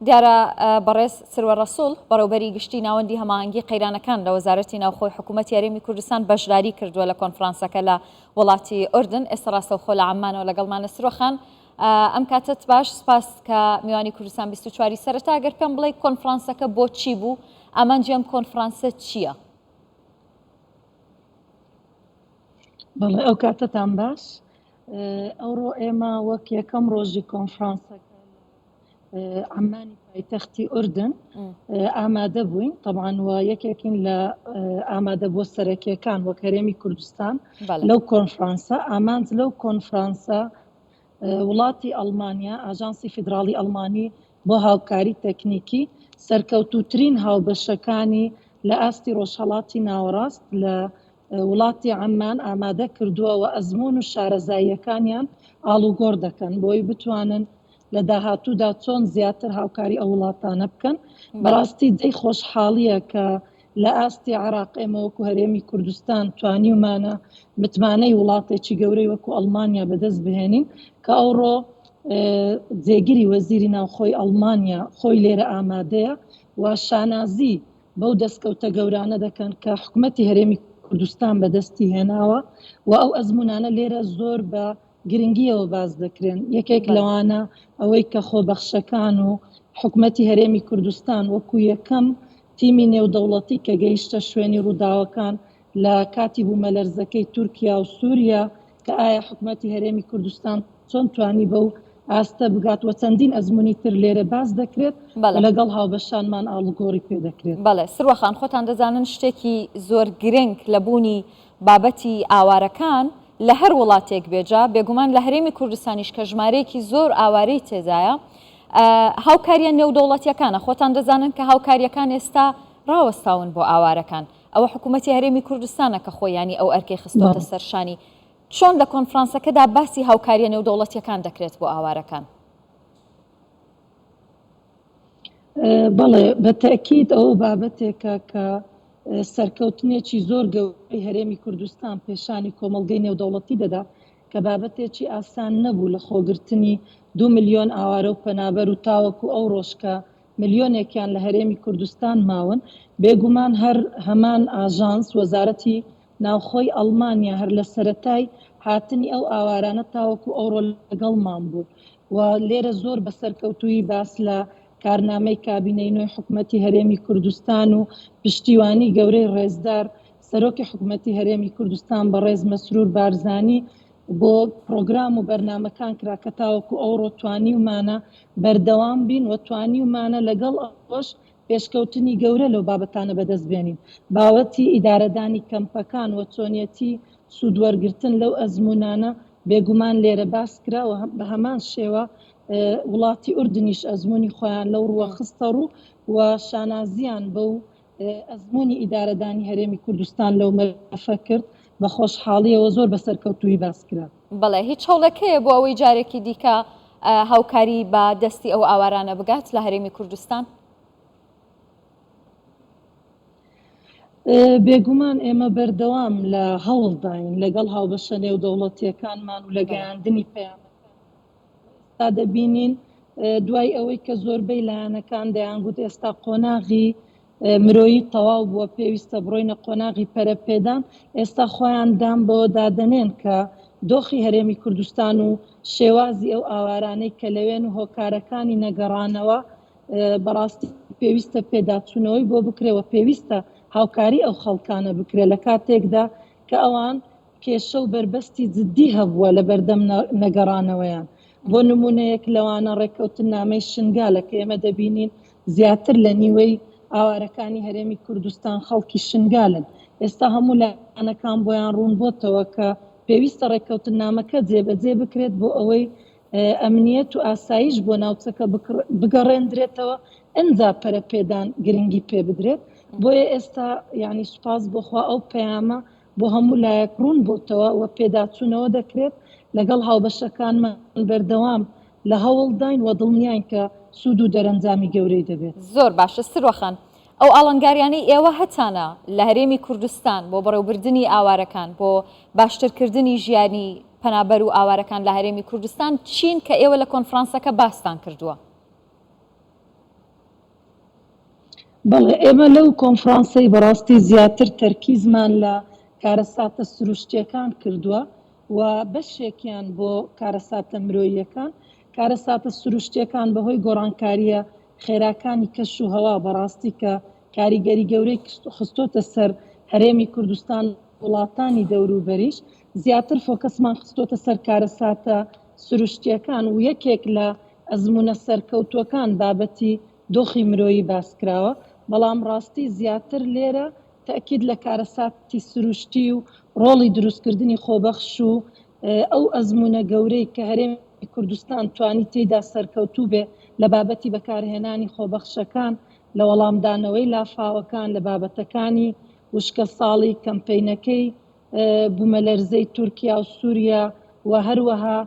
دیارە بەڕێز سروە ڕەسوڵ بەڕێوبەری گشتی ناوەندی هەماهەنگی قەیرانەکان لە وەزارەتی ناوخۆی حکوومەتی هەرێمی کوردستان بەشداری کردووە لە کۆنفرانسەکە لە وڵاتی ئوردن. ئێستا ڕاستەوخۆ لە عەمانەوە لەگەڵمانە. سرۆخان، ئەم کاتت باش، سپاس کە میوانی کوردستان 24 سەرەتا ئەگەر پێم بڵێ کۆنفرانسەکە بۆ چی بوو؟ ئامانجی ئەم کۆنفرانسە چییە؟ بەڵێ ئەو کاتتان باش. ئەوڕۆ ئێمە وەک یەکەم ڕۆژی کۆنفرانسەکە عەمانی پایتەختی ئوردن ئامادە بووین. طبعاً وە یەکێکین لە ئامادە بۆ سەرەکیەکان وەک هەرێمی کوردستان لەو کۆنفرانسە. ئامانج لەو کۆنفرانسە وڵاتی ئەڵمانیا، ئاژانسی فیدراڵی ئەڵمانی بۆ هاوکاری تەکنیکی سەرکەوتووترین هاوبەشەکانی لە ئاستی ڕۆژهەڵاتی ناوەڕاست لە وڵاتی عەمان ئامادە کردووە و ئەزموون و شارەزاییەکانیان ئاڵوگۆڕ دەکەن بۆی بتوانن لە داهاتوودا چۆن زیاتر هاوکاری ئەو وڵاتانە بکەن. بەڕاستی جێی خۆشحاڵیە کە لە ئاستی عێراق ئێمە وەکو هەرێمی کوردستان توانیومانە متمانەی وڵاتێکی گەورەی وەکو ئەڵمانیا بەدەست بهێنین کە ئەوڕۆ جێگیری وەزیری ناوخۆی ئەڵمانیا خۆی لێرە ئامادەیە و شانازی بەو دەستکەوتە گەورانە دەکەن کە حکوومەتی هەرێمی کوردستان بەدەستی هێناوە و ئەو ئەزمونانە لێرە زۆر بە گرنگیەوە باز دەکرێن. یەکێک لەوانە ئەوەی کە خۆبەخشەکان و حکوومەتی هەرێمی کوردستان وەکو یەکەم تیمی نێودەوڵەتی کە گەیشتە شوێنی ڕووداوەکان لە کاتی بوومەلەرزەکەی تورکیا و سووریا کە ئایا حکوومەتی هەرێمی کوردستان چۆن توانی بەو ئاستە بگات و چەندین ئەزمموی تر لێرە باز دەکرێت لەگەڵ هاوبەشانمان ئاڵوگۆڕی پێ دەکرێت. بەڵێ سروەخان، خۆتان دەزانن شتێکی زۆر گرنگ لە بوونی بابەتی ئاوارەکان لە هەر وڵاتێک بێجا بێگومان لە هەرێمی کوردستانیش کە ژمارەیەکی زۆر ئاوارەی تێدایە هاوکاریە نێودەوڵەتیەکانە. خۆتان دەزانن کە هاوکاریەکان ئێستا ڕاوەستاون بۆ ئاوارەکان. ئەوە حکوومەتی هەرێمی کوردستانە کە خۆیانی ئەو ئەرکەی خستۆتە سەرشانی. چۆن لە کۆنفرانسەکەدا باسی هاوکاریە نێودەوڵەتیەکان دەکرێت بۆ ئاوارەکان؟ بەڵێ بەتەکید ئەو بابەتێکە کە سەرکەوتنێکی زۆر گەورەی هەرێمی کوردستان پێشانی کۆمەڵگەی نێودەوڵەتی دەدا کە بابەتێکی ئاسان نەبوو لە خۆگرتنی 2 ملیۆن ئاوارە و پەنابەر و تاوەکو ئەو ڕۆژکە ملیۆنێکیان لە هەرێمی کوردستان ماون. بێگومان هەمان ئاژانس وەزارەتی ناوخۆی ئەڵمانیا هەر لە سەرەتای هاتنی ئەو ئاوارانە تاوەکو ئەوڕۆ لەگەڵمان بوو و لێرە زۆر بە سەرکەوتووی باس لە کارنامەی کابینەی نوێی حکوومەتی هەرێمی کوردستان و پشتیوانی گەورەی ڕێزدار سەرۆکی حکوومەتی هەرێمی کوردستان بەڕێز مەسرور بارزانی بۆ پرۆگرام و بەرنامەکان کراکە تاوەکو ئەوڕۆ توانیومانە بەردەوام بین و توانیومانە لەگەڵ ئەوەش پێشکەوتنی گەورە لەو بابەتانە بەدەست بێنین. باوەتی ئیدارەدانی کەمپەکان و چۆنیەتی سوودوەرگرتن لەو ئەزمونانە بێگومان لێرە باس کراوە. بە هەمان شێوە وڵاتی ئوردنیش ئەزمموی خۆیان لەو ڕووە خستە ڕوو و شانازیان بەو ئەزمموی ئیدارەدانی هەرێمی کوردستان لەو مەرفە کرد. بە خۆشحاڵیەوە زۆر بە سەرکەوتووی باس کرا. بەڵێ هیچ هەوڵەکەیە بۆ ئەوەی جارێکی دیکە هاوکاری بە دەستی ئەو ئاوارانە بگات لە هەرێمی کوردستان؟ بێگومان ئێمە بەردەوام لە هەوڵداین لەگەڵ هاوبەشە نێودەوڵەتیەکانمان و لە گەیاندنی پەیامەکان دەبینین دوای ئەوەی کە زۆربەی لایەنەکان دەیانگوت ئێستا قۆناغی مرۆیی تەواو بووە پێویستە بڕۆینە قۆناغی پەرەپێدان. ئێستا خۆیان دام بۆ دادەنێن کە دۆخی هەرێمی کوردستان و شێوازی ئەو ئاوارانەی کە لەوێن و هۆکارەکانی نەگەڕانەوە بەڕاستی پێویستە پێداچوونەوەی بۆ بکرێەوە، پێویستە هاوکاری ئەو خەڵکانە بکرێ لە کاتێکدا کە ئەوان کێشە و بربەستی جددی هەبووە لە بەردەم نەگەڕانەوەیان. بۆ نمونەیەک لەوانە ڕێککەوتن نامەی شنگالە کە ئێمە دەبینین زیاتر لە نیوەی ئاوارەکانی هەرێمی کوردستان خەڵکی شنگالن. ئێستا هەموو لایەنەکان بۆیان ڕوون بۆتەوە کە پێویستە ڕێککەوتن نامەکە جێبەجێ بکرێت بۆ ئەوەی ئەمنیەت و ئاسایش بۆ ناوچەکە بگەڕێندرێتەوە، ئەنجا پەرەپێدان گرنگی پێ بدرێت. بۆیە ئێستا یعنی سوپاس بخوا ئەو پەیامە بۆ هەموو لایەک ڕوون بۆتەوە و پێداچوونەوە دەکرێت. لەگەڵ هاوبەشەکانمان بەردەوام لە هەوڵداین و دڵنیاین کە سوود و دەرەنجامی گەورەی دەبێت. زۆر باشە سروەخان، ئەو ئاڵنگاریانەی ئێوە هەتانە لە هەرێمی کوردستان بۆ بەڕێوەبردننی ئاوارەکان بۆ باشترکردنی ژیانی پەنابەر و ئاوارەکان لە هەرێمی کوردستان چین کە ئێوە لە کۆنفرانسەکە باستان کردووە؟ بەڵێ ئێمە لەو کۆنفرانسەی بەڕاستی زیاتر تەرکیزمان لە کارەساتە سروشتیەکان کردووە و بەشێکیان بۆ کارەساتە مرۆییەکان کارەساتە سروشتیەکان بەهۆی گۆڕانکاریە خێراکانی کەش و هەوا بەڕاستی کە کاریگەری گەورەی خستۆتە سەر هەرێمی کوردستان وڵاتانی دەوروبەریش زیاتر فۆکەسمان خستۆتە سەر کارەساتە سروشتیەکان و یەکێک لە ئەزمونە سەرکەوتوەکان بابەتی دۆخی مرۆیی باسکراوە بەڵام ڕاستی زیاتر لێرە تەکید لە کارەساتی سروشتی و ڕۆڵی دروستکردنی خۆبەخش و ئەو ئەزمونە گەورەی کە هەرێمی کوردستان توانی تێیدا سەرکەوتوو بێ لە بابەتی بەکارهێنانی خۆبەخشەکان لە وەڵامدانەوەی لافاوەکان لە بابەتەکانی وشکە ساڵی کەمپینەکەی بوومەلەرزەی تورکیا و سووریا و هەروەها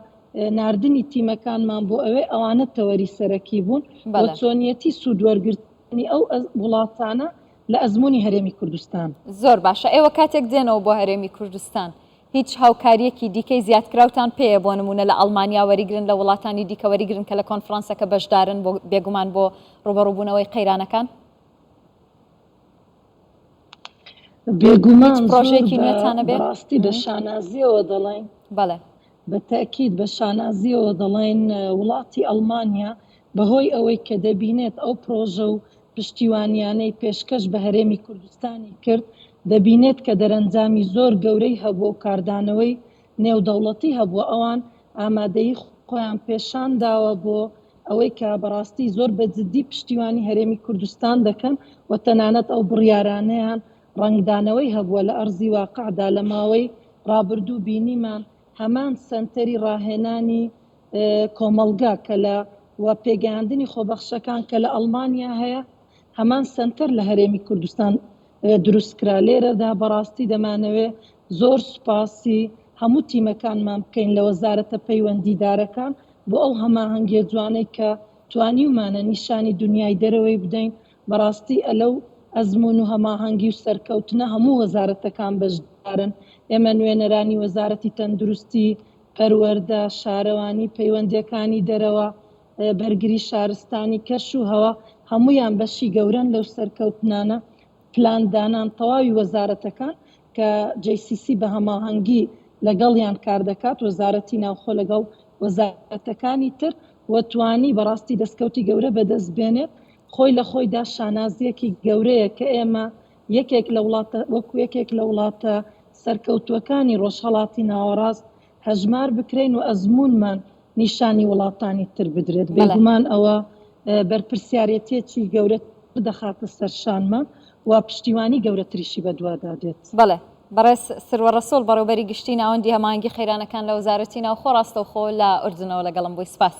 ناردنی تیمەکانمان بۆ ئەوەی ئەوانە تەوەری سەرەکی بوون بۆ چۆنیەتی سوودوەرگرتنی ئەو وڵاتانە لە ئەزمموی هەرێمی کوردستان. زۆر باشە ئێوە کاتێک دێنەوە بۆ هەرێمی کوردستان هیچ هاوکاریەکی دیکەی زیادکراوتان پێیە بۆ نمونە لە ئەڵمانیا وەریگرن لە وڵاتانی دیکە وەریگرن کە لە کۆنفرانسەکە بەشدارن بۆ بێگومان بۆ ڕوبەڕووبوونەوەی قەیرانەکان؟ بێگومان پرۆژێکی نوێتانە بێ ڕاستی بە شانازیەوە دەڵێن بەڵێ بە تاکید بە شانازیەوە دەڵێن وڵاتی ئەڵمانیا بەهۆی ئەوەی کە دەبینێت ئەو پرۆژە و پشتیوانیانەی پێشکەش بە هەرێمی کوردستانی کرد دەبینێت کە دەرەنجامی زۆر گەورەی هەبووە و کاردانەوەی نێودەوڵەتی هەبووە ئەوان ئامادەی خۆیان پێشان داوە بۆ ئەوەی کە بەڕاستی زۆر بەجددی پشتیوانی هەرێمی کوردستان دەکەن و تەنانەت ئەو بڕیارانەیان ڕنگدانەوەی هەبووە لە ئەرزی واقعدا لە ماوەی ڕابردوو بینیمان هەمان سنتەری ڕاهێنانی کۆمەلگا کە لە و پێگەیاندنی خۆبەخشەکان کە لە ئەڵمانیا هەیە هەمان سنتەر لە هەرێمی کوردستان دروستکرا لێرەدا بەڕاستی دەمانەوێ زۆر سوپاسی هەموو تیمەکانمان بکەین لە وەزارەتە پەیوەندیدارەکان بۆ ئەو هەماهەنگیە جوانەی کە توانیمانە نیشانی دنیای دەرەوەی بدەین بەڕاستی ئەلەو ئەزمون و هەماهەنگی و سەرکەوتنە هەموو وەزارەتەکان بەشدارن ئێمە نوێنەرانی وەزارەتی تەندروستی پەروەردە شارەوانی پەیوەندیەکانی دەرەوە بەرگری شارستانی کەش و هەوا هەمویان بەشی گەورن لەو سەرکەوتنانە پلاندانان تەواوی وەزارەتەکان کە JCC بە هەماهەنگی لەگەڵیان کار دەکات وەزارەتی ناوخۆ لەگەڵ وەزارەتەکانی تر وەتوانی بەڕاستی دەستکەوتی گەورە بەدەست بێنێت خۆی لە خۆیدا شانازیەکی گەورەیە کە ئێمە وەکو یەکێک لە وڵاتە سەرکەوتوەکانی ڕۆژهەڵاتی ناوەڕاست هەژمار بکرێن و ئەزمونمان نیشانی وڵاتانی تر بدرێت بێگومان ئەوە بەرپرسیارەتێکی گەورە دەخاتە سەرشانمان و پشتیوانی گەورەتریشی بەدوادا دێت. بەڵێ بەڕێز سروەڕەسوڵ بەڕێوەبەری گشتی ناوەندی هەماهەنگی خەیرانەکان لە وەزارەتی ناوخۆ ڕاستەوخۆ لە ئوردنەوە لەگەڵم بووی سپاس.